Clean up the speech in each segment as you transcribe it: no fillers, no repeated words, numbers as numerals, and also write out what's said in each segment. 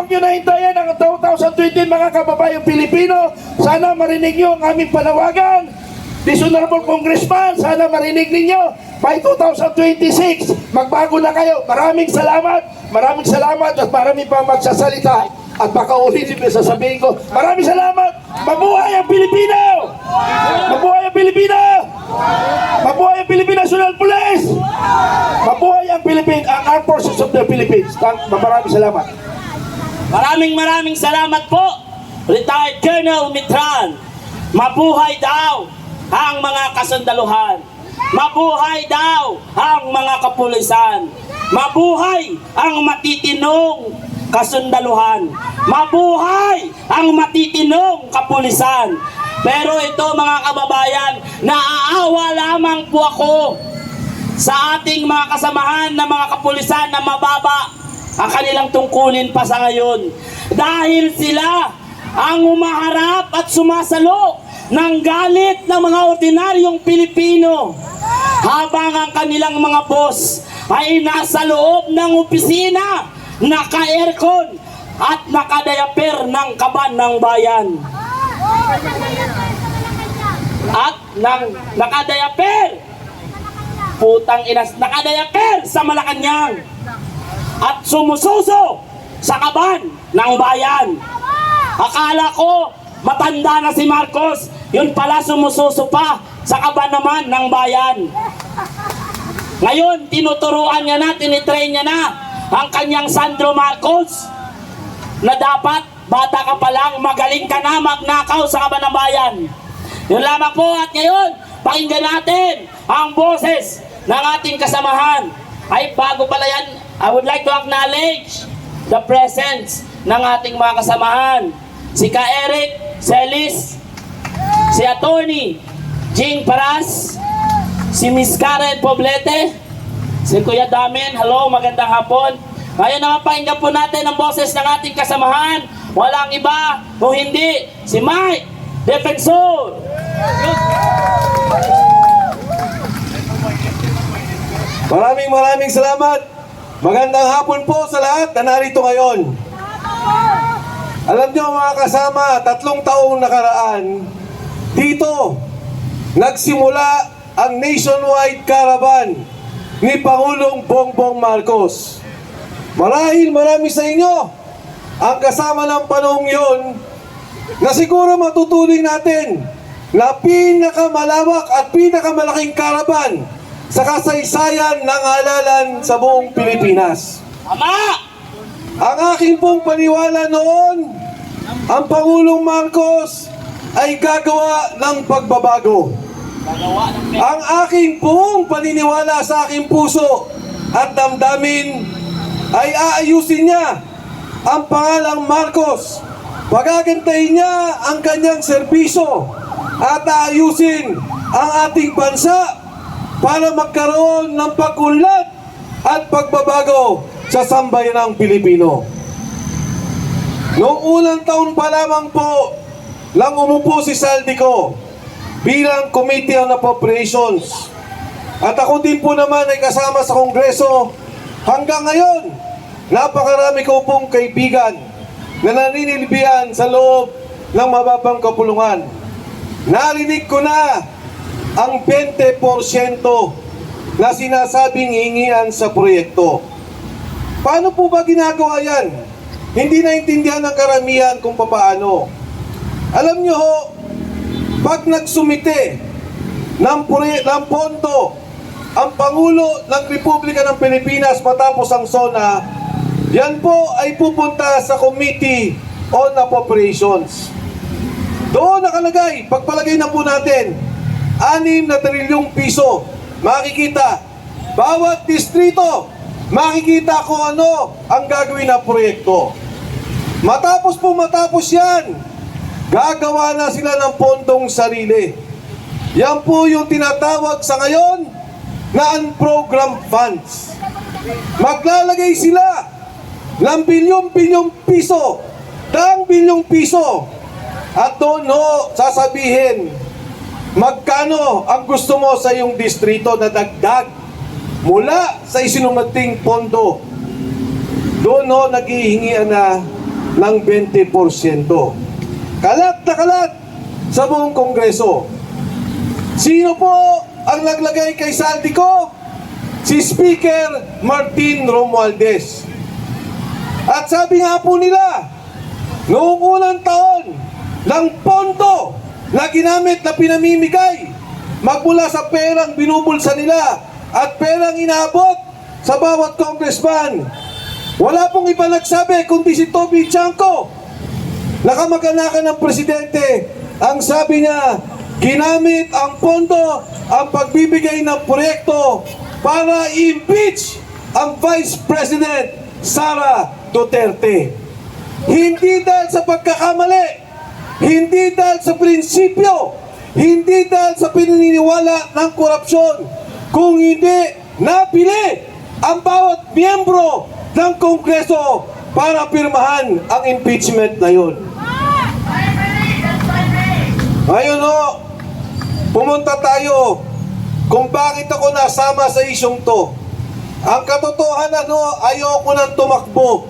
Huwag nyo na hintayin ang 2020 mga kababayang Pilipino. Sana marinig nyo ang aming panawagan. Dishonorable Congressman, sana marinig ninyo. By 2026, magbago na kayo. Maraming salamat at marami pang magsasalita. At baka ulitin ko sasabihin ko, maraming salamat. Mabuhay ang Pilipino! Mabuhay ang Pilipino! Mabuhay ang Philippine National Police! Mabuhay ang Armed Forces of the Philippines. Maraming salamat. Maraming salamat po, Retired Colonel Mitran. Mabuhay daw ang mga kasundaluhan. Mabuhay daw ang mga kapulisan. Mabuhay ang matitinong kasundaluhan. Mabuhay ang matitinong kapulisan. Pero ito mga kababayan, naaawa lamang po ako sa ating mga kasamahan na mga kapulisan na mababa ang kanilang tungkulin pa sa ngayon. Dahil sila ang umaharap at sumasalo ng galit ng mga ordinaryong Pilipino habang ang kanilang mga boss ay nasa loob ng opisina, naka-aircon at nakadayaper ng kaban ng bayan. At nakadayaper, putang inas, nakadayaper sa Malacanang at sumususo sa kaban ng bayan. Akala ko matanda na si Marcos, yun pala sumususo pa sa kaban naman ng bayan. Ngayon, tinuturuan niya na, tinitrain niya na ang kanyang Sandro Marcos na dapat bata ka pa lang, magaling ka na magnakaw sa kaban ng bayan. Yun lamang po, at ngayon, pakinggan natin ang boses ng ating kasamahan. Ay, bago pala yan, I would like to acknowledge the presence ng ating mga kasamahan. Si Ka Eric Celis, si Attorney Jing Paras, si Miss Karen Poblete, si Kuya Damin, hello, magandang hapon. Ngayon naman pakinggan po natin ang boses ng ating kasamahan. Walang iba kung hindi si Mike Defensor. Maraming salamat. Magandang hapon po sa lahat na narito ngayon. Alam niyo mga kasama, 3 taong nakaraan, dito nagsimula ang nationwide caravan ni Pangulong Bongbong Marcos. Marami sa inyo ang kasama ng panahong yon na siguro matutuloy natin na pinakamalawak at pinakamalaking caravan sa kasaysayan ng halalan sa buong Pilipinas. Tama! Ang aking pong paniwala noon, ang Pangulong Marcos ay gagawa ng pagbabago. Ang aking pong paniniwala sa aking puso at damdamin ay aayusin niya ang pangalang Marcos. Pagagantahin niya ang kanyang serbisyo at aayusin ang ating bansa para magkaroon ng pag-unlad at pagbabago sa sambayanang Pilipino. Noong unang taon pa lamang po lang umupo si Saldico bilang Committee on Appropriations. At ako din po naman ay kasama sa Kongreso hanggang ngayon. Napakarami ko pong kaibigan na naninilbihan sa loob ng mababang kapulungan. Narinig ko na ang 20% na sinasabing hingian sa proyekto. Paano po ba ginagawa yan? Hindi naintindihan ng karamihan kung paano. Alam nyo ho, pag nagsumite ng pondo ang Pangulo ng Republika ng Pilipinas matapos ang SONA, yan po ay pupunta sa Committee on Appropriations. Doon nakalagay, pagpalagay na po natin, 6 na trilyong piso. Makikita, bawat distrito, makikita kung ano ang gagawin na proyekto. Matapos yan, gagawa na sila ng pondong sarili. Yan po yung tinatawag sa ngayon na unprogrammed funds. Maglalagay sila ng bilyong piso, daang bilyong piso. At doon ho, sasabihin, magkano ang gusto mo sa iyong distrito na dagdag mula sa isinumating pondo. Doon ho, naghihingian na ng 20%. Kalat na kalat sa buong Kongreso. Sino po ang naglagay kay Saldico? Si Speaker Martin Romualdez. At sabi nga po nila, noong unang taon, ng pondo na ginamit na pinamimigay magmula sa perang binubulsa nila at perang inaabot sa bawat congressman, wala pong iba nagsabi kundi si Toby Chanco, nakamag-anakan ng presidente. Ang sabi niya, ginamit ang pondo ang pagbibigay ng proyekto para i-impeach ang Vice President Sara Duterte. Hindi dahil sa pagkakamali, hindi dahil sa prinsipyo, hindi dahil sa pinaniniwala ng korupsyon, kung hindi napili ang bawat miyembro ng Kongreso para pirmahan ang impeachment na yun. Ngayon pumunta tayo kung bakit ako nasama sa isyong to. Ang katotohanan ayoko nang tumakbo.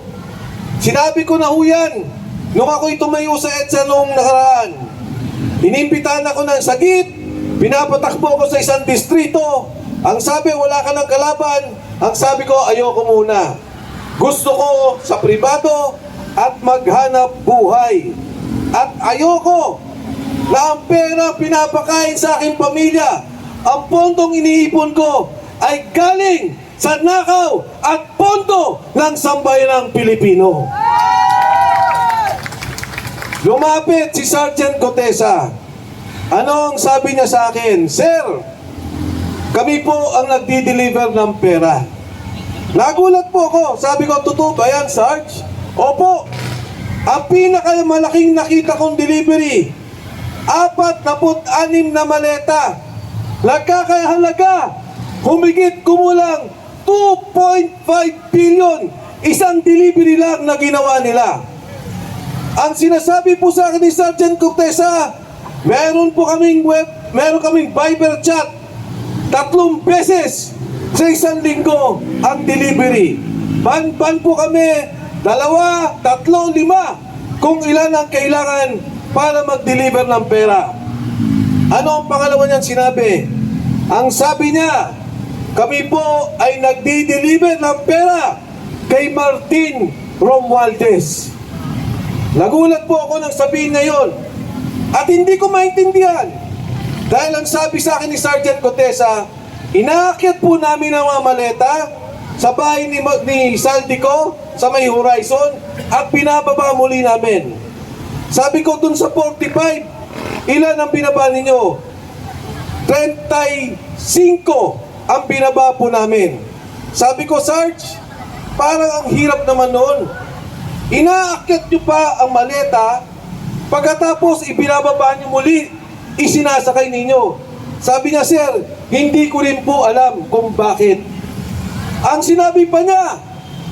Sinabi ko na yan nung ako'y tumayo sa EDSA noong nakaraan. Inimbitahan ako ng sagip, pinapatakbo ko sa isang distrito. Ang sabi, wala ka ng kalaban. Ang sabi ko, ayoko muna. Gusto ko sa pribado at maghanap buhay. At ayoko na ang pera pinapakain sa aking pamilya, ang pondong iniipon ko ay galing sa nakaw at pondo ng sambayanang Pilipino. Lumapit si Sergeant Gotesa. Ano ang sabi niya sa akin? Sir, kami po ang nagdi-deliver ng pera. Nagulat po ako. Sabi ko, totoo ba yan, Sarge? Opo. Ang pinakamalaking nakita kong delivery, 46 na maleta. Nagkakahalaga, humigit kumulang 2.5 billion. Isang delivery lang na ginawa nila. Ang sinasabi po sa akin ni Sergeant Cortesa, meron kaming Viber chat 3 beses sa isang linggo ang delivery. Ban-ban po kami 2, 3, 5 kung ilan ang kailangan para mag-deliver ng pera. Ano ang pangalawa niyang sinabi? Ang sabi niya, kami po ay nagdi-deliver ng pera kay Martin Romualdez. Nagulat po ako nang sabihin ngayon at hindi ko maintindihan dahil ang sabi sa akin ni Sergeant Gotesa, inaakyat po namin ang mga maleta sa bahay ni Saldico sa may Horizon at pinababa muli namin. Sabi ko dun sa 45, ilan ang binaba ninyo? 35 ang binaba po namin. Sabi ko, Sarge, parang ang hirap naman noon. Inaakyat nyo pa ang maleta, pagkatapos ibinababa nyo muli, isinasakay ninyo. Sabi niya, sir, hindi ko rin po alam kung bakit. Ang sinabi pa niya,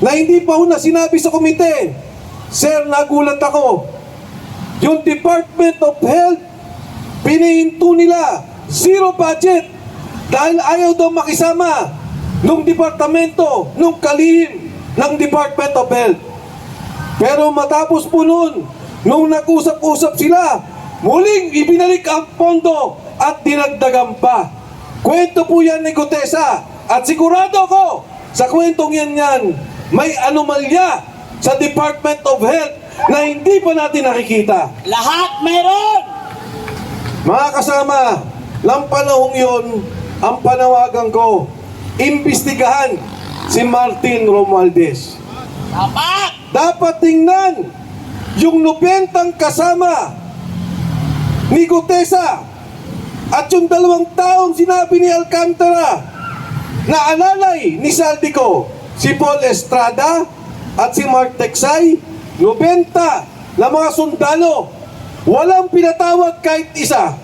na hindi pa na sinabi sa komite, sir, nagulat ako. Yung Department of Health, pinihinto nila, 0 budget, dahil ayaw daw makisama nung departamento, nung kalihim ng Department of Health. Pero matapos po nun, nung nag-usap-usap sila, muling ibinalik ang pondo at dinagdagan pa. Kwento po yan ni Gotesa. At sigurado ko, sa kwentong yan may anomalya sa Department of Health na hindi pa natin nakikita. Lahat meron! Mga kasama, ng panahong yun, ang panawagan ko, imbestigahan si Martin Romualdez. Dapat tingnan yung 90 kasama ni Gotesa at yung 2 taong sinabi ni Alcantara na alalay ni Saldico, si Paul Estrada at si Mark Teksay, 90 na mga sundalo, walang pinatawag kahit isa.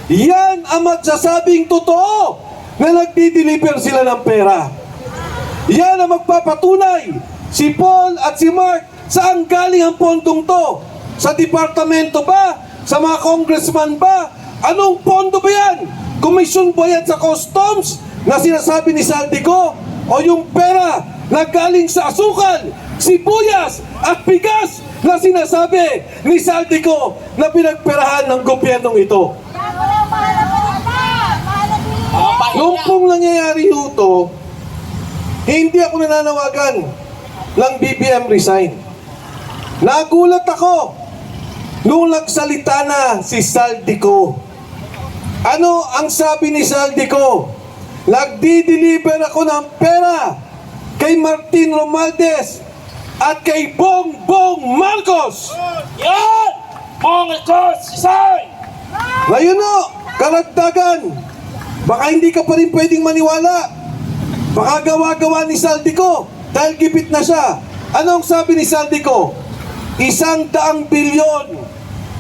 Yan ang magsasabing totoo na nagdi-deliver sila ng pera. Yan ang magpapatunay, si Paul at si Mark, saan galing ang pondong to? Sa departamento ba? Sa mga congressman ba? Anong pondo ba yan? Komisyon ba yan sa customs na sinasabi ni Saldico? O yung pera na galing sa asukal, sibuyas at bigas na sinasabi ni Saldico na pinagperahan ng gobyernong ito. Nung pong nangyayari ito, hindi ako nananawagan ng BBM resign. Nagulat ako nung nagsalita na si Saldico. Ano ang sabi ni Saldico? Nagdi-deliver ako ng pera kay Martin Romualdez at kay Bongbong Marcos. Yan! Marcos! Isay! Ngayon o, karagdagan. Baka hindi ka pa rin pwedeng maniwala. Baka gawa-gawa ni Saldico dahil gipit na siya. Anong sabi ni Saldico? 100 bilyon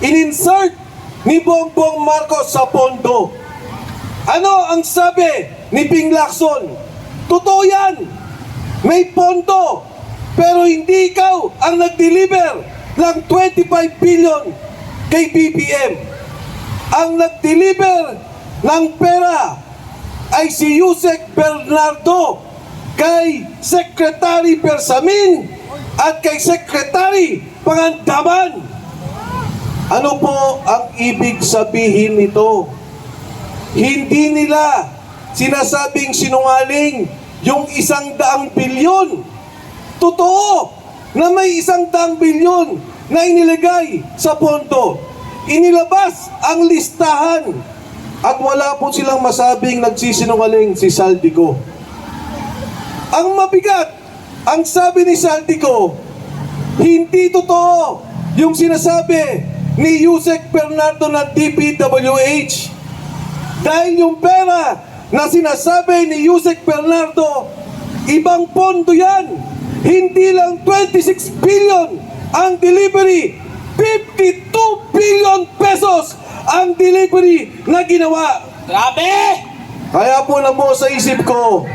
in-insert ni Bongbong Marcos sa pondo. Ano ang sabi ni Ping Lacson? Totoo yan. May pondo. Pero hindi ikaw ang nag-deliver ng 25 billion kay BBM. Ang nag-deliver ng pera ay si Yusek Bernardo kay Secretary Bersamin at kay Secretary Pangandaman. Ano po ang ibig sabihin nito? Hindi nila sinasabing sinungaling yung 100 bilyon. Totoo na may 100 bilyon na inilagay sa pondo. Inilabas ang listahan at wala po silang masabing nagsisinungaling si Saldico. Ang mabigat, ang sabi ni Saldico, hindi totoo yung sinasabi ni Yusek Bernardo ng DPWH. Dahil yung pera na sinasabi ni Yusek Bernardo, ibang pondo yan. Hindi lang 26 billion ang delivery, 52 billion pesos ang delivery na ginawa. Grabe! Kaya po nabuo sa isip ko,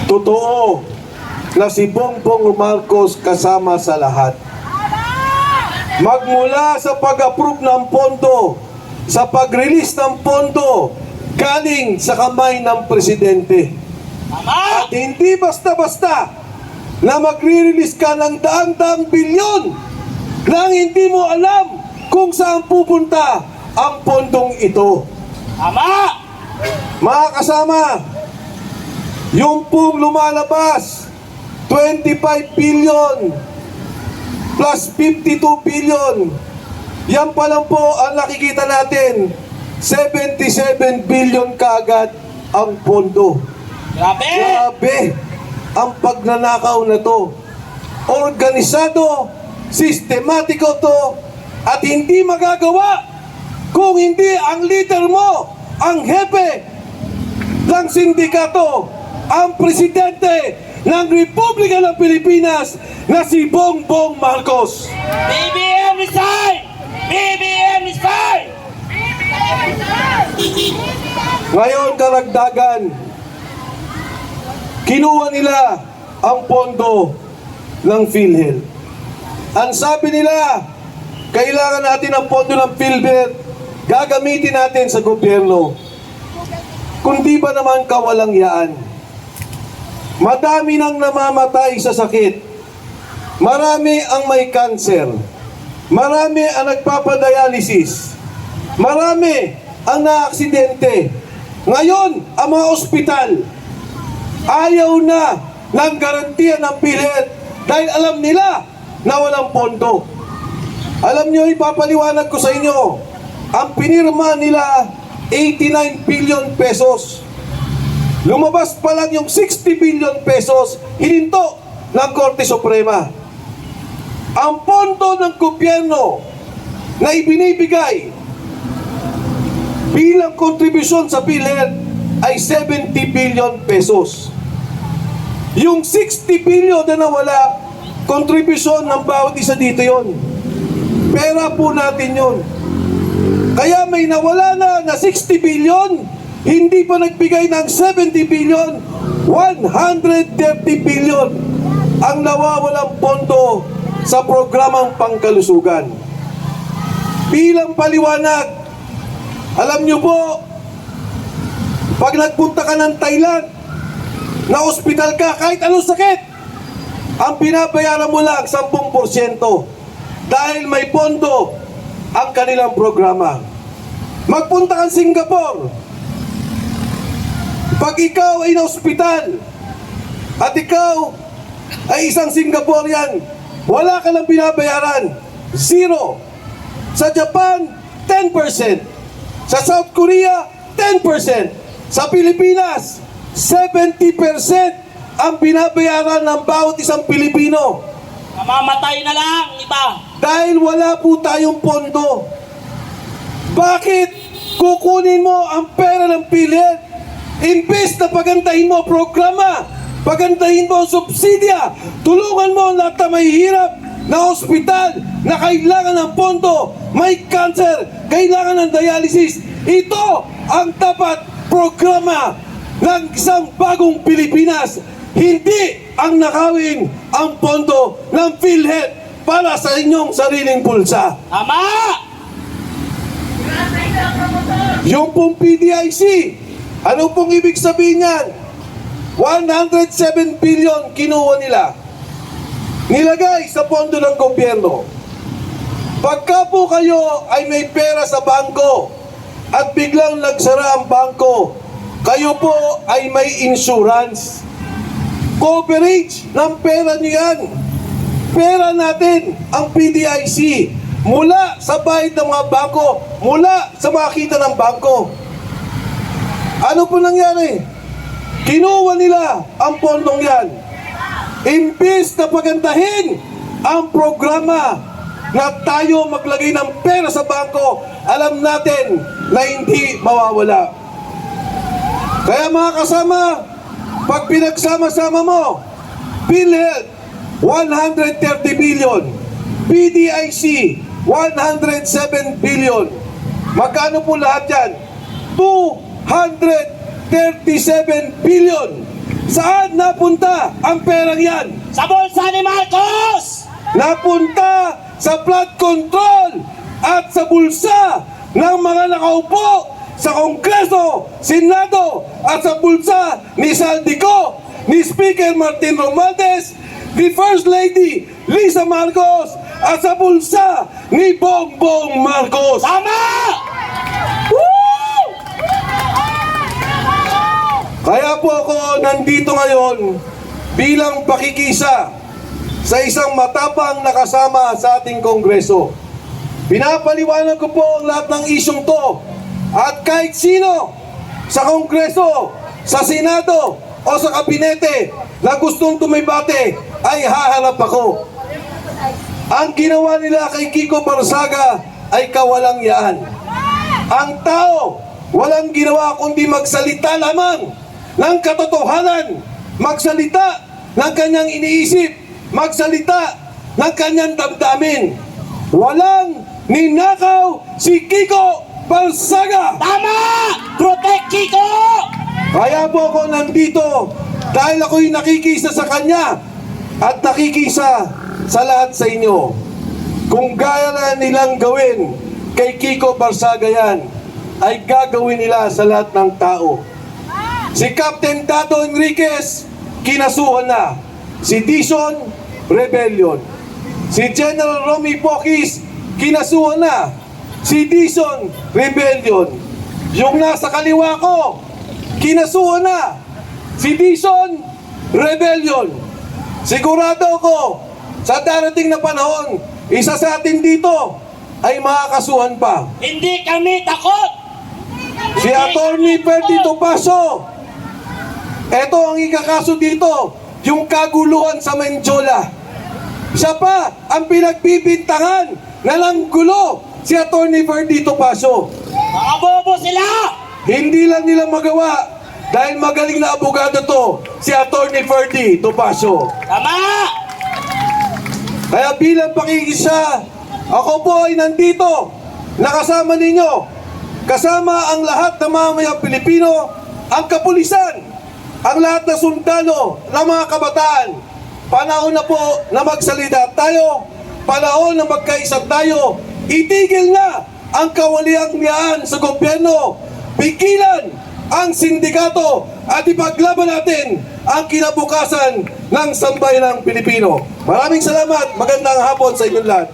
totoo na si Bongbong Marcos kasama sa lahat. Magmula sa pag-approve ng pondo, sa pag-release ng pondo, galing sa kamay ng presidente. Tama! At hindi basta-basta na magre-release ka ng daang-daang bilyon nang hindi mo alam kung saan pupunta ang pondong ito. Tama! Mga kasama, yung pong lumalabas, 25 billion plus 52 billion, yan pa lang po ang nakikita natin, 77 billion kaagad ang pondo. Grabe! Grabe ang pagnanakaw na to. Organisado, sistematiko to, at hindi magagawa kung hindi ang leader mo, ang hepe ng sindikato, ang presidente ng Republika ng Pilipinas na si Bongbong Marcos. BBM resign! BBM resign! Ngayon, karagdagan, kinuha nila ang pondo ng PhilHealth. Ang sabi nila, kailangan natin ang pondo ng PhilHealth, gagamitin natin sa gobyerno. Kundi ba naman kawalang yaan? Madami nang namamatay sa sakit. Marami ang may cancer. Marami ang nagpapadialysis. Marami ang naaksidente. Ngayon, ang mga ospital, ayaw na ng garantiya ng PhilHealth dahil alam nila na walang pondo. Alam nyo, ipapaliwanag ko sa inyo, ang pinirma nila 89 billion pesos. Lumabas pa lang yung 60 billion pesos, hininto ng Korte Suprema. Ang pondo ng gobyerno na ibinibigay bilang kontribusyon sa PhilHealth ay 70 billion pesos. Yung 60 billion na nawala, kontribusyon ng bawat isa dito yon. Pera po natin yon. Kaya may nawala na 60 billion, hindi pa nagbigay ng 70 billion, 130 billion ang nawawalang pondo sa programang pangkalusugan. Bilang paliwanag, alam nyo po, pag nagpunta ka ng Thailand, na ospital ka, kahit anong sakit, ang binabayaran mo lang 10% dahil may pondo ang kanilang programa. Magpunta kang Singapore. Pag ikaw ay na-ospital at ikaw ay isang Singaporean, wala ka lang binabayaran. 0. Sa Japan, 10%. Sa South Korea, 10%. Sa Pilipinas, 70% ang binabayaran ng bawat isang Pilipino. Mamamatay na lang iba. Dahil wala po tayong pondo. Bakit kukunin mo ang pera ng PhilHealth? Imbes na pagandahin mo ang programa, pagandahin mo ang subsidya, tulungan mo ang lahat na may hirap na ospital, na kailangan ng pondo, may cancer, kailangan ng dialysis. Ito ang dapat programa ng isang bagong Pilipinas. Hindi ang nakawin ang pondo ng PhilHealth para sa inyong sariling pulsa. Tama! Yung pong PDIC, ano pong ibig sabihin yan? 107 billion kinuha nila. Nilagay sa pondo ng gobyerno. Pagka po kayo ay may pera sa bangko at biglang nagsara ang bangko, kayo po ay may insurance. Coverage ng pera niyan. Pera natin ang PDIC mula sa bayad ng mga bangko, mula sa mga kita ng bangko. Ano po nangyari? Kinuha nila ang pondong yan. Imbis na pagandahin ang programa na tayo maglagay ng pera sa bangko, alam natin na hindi mawawala. Kaya mga kasama, pag pinagsama-sama mo, PhilHealth, 130 billion, PDIC, 107 billion. Magkano po lahat yan? 237 billion. Saan napunta ang perang yan? Sa bulsa ni Marcos! Napunta sa flood control at sa bulsa ng mga nakaupo sa Kongreso, Senado at sa bulsa ni Saldico, ni Speaker Martin Romualdez, ni First Lady Lisa Marcos at sa bulsa ni Bongbong Marcos. Tama! Kaya po ako nandito ngayon bilang pakikisa sa isang matapang na kasama sa ating Kongreso. Pinapaliwanag ko po ang lahat ng isyong to at kahit sino sa Kongreso, sa Senado o sa Kabinete na gustong tumibate ay haharap ako. Ang ginawa nila kay Kiko Barsaga ay kawalang-yaan. Ang tao walang ginawa kundi magsalita lamang ng katotohanan, magsalita ng kanyang iniisip, magsalita ng kanyang damdamin. Walang ninakaw si Kiko Barsaga. Tama! Protect Kiko! Kaya po ako nandito dahil ako'y nakikisa sa kanya at nakikisa sa lahat sa inyo. Kung gaya na nilang gawin kay Kiko Barsaga yan, ay gagawin nila sa lahat ng tao. Si Captain Dado Enriquez, kinasuhan na. Si Dison, rebellion. Si General Romy Pokis, kinasuhan na. Si Dison, rebellion. Yung nasa kaliwa ko, kinasuhan na. Si Dison, rebellion. Sigurado ko, sa darating na panahon, isa sa atin dito ay makakasuhan pa. Hindi kami takot! Si Atty. Ferdy Topacio, eto ang ikakaso dito, yung kaguluhan sa Menjola. Siya pa ang pinagbibintangan na langgulo si Atty. Ferdy Topacio. Mga bobo sila! Hindi lang nila magawa dahil magaling na abogado to, si Atty. Ferdy Topacio. Tama! Kaya bilang pakikisa, ako po ay nandito, nakasama ninyo, kasama ang lahat ng mamayang Pilipino, ang kapulisan, ang lahat na sundalo ng mga kabataan. Panahon na po na magsalita tayo, panahon na magkaisa tayo, itigil na ang kawaliang niyaan sa gobyerno, pigilan ang sindikato at ipaglaban natin ang kinabukasan ng sambayanang Pilipino. Maraming salamat. Magandang hapon sa inyong lahat.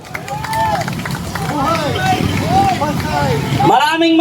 Maraming